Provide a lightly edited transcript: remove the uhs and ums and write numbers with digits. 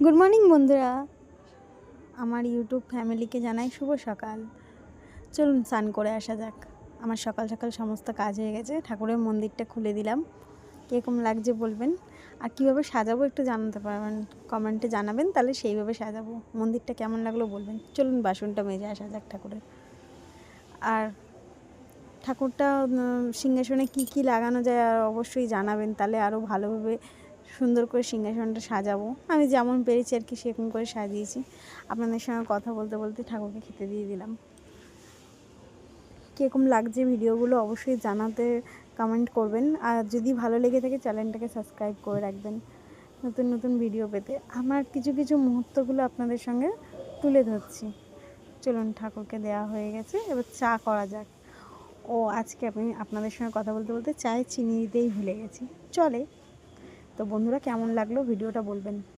Good morning বন্ধুরা, আমার YouTube ফ্যামিলিকে জানাই শুভ সকাল। চলুন স্নান করে আসা যাক। আমার সকাল সকাল সমস্ত কাজ হয়ে গেছে, ঠাকুরের মন্দিরটা খুলে দিলাম। কীরকম লাগছে বলবেন, আর কীভাবে সাজাবো একটু জানাতে পারবেন, কমেন্টে জানাবেন, তাহলে সেইভাবে সাজাবো। মন্দিরটা কেমন লাগলো বলবেন। চলুন বাসনটা মেজে আসা যাক ঠাকুরের। আর ঠাকুরটা সিংহাসনে কি কি লাগানো যায় আর অবশ্যই জানাবেন, তাহলে আরও ভালোভাবে সুন্দর করে সিংহাসনটা সাজাবো। আমি যেমন পেরেছি আর কি সেরকম করে সাজিয়েছি। আপনাদের সঙ্গে কথা বলতে বলতে ঠাকুরকে খেতে দিয়ে দিলাম। কীরকম লাগছে ভিডিওগুলো অবশ্যই জানাতে কমেন্ট করবেন। আর যদি ভালো লেগে থাকে চ্যানেলটাকে সাবস্ক্রাইব করে রাখবেন নতুন নতুন ভিডিও পেতে। আমার কিছু কিছু মুহূর্তগুলো আপনাদের সঙ্গে তুলে ধরছি। চলুন, ঠাকুরকে দেওয়া হয়ে গেছে, এবার চা করা যাক। আজকে আমি আপনাদের সঙ্গে কথা বলতে বলতে চায়ে চিনি দিতেই ভুলে গেছি। চলে তো বন্ধুরা, কেমন লাগলো ভিডিওটা বলবেন।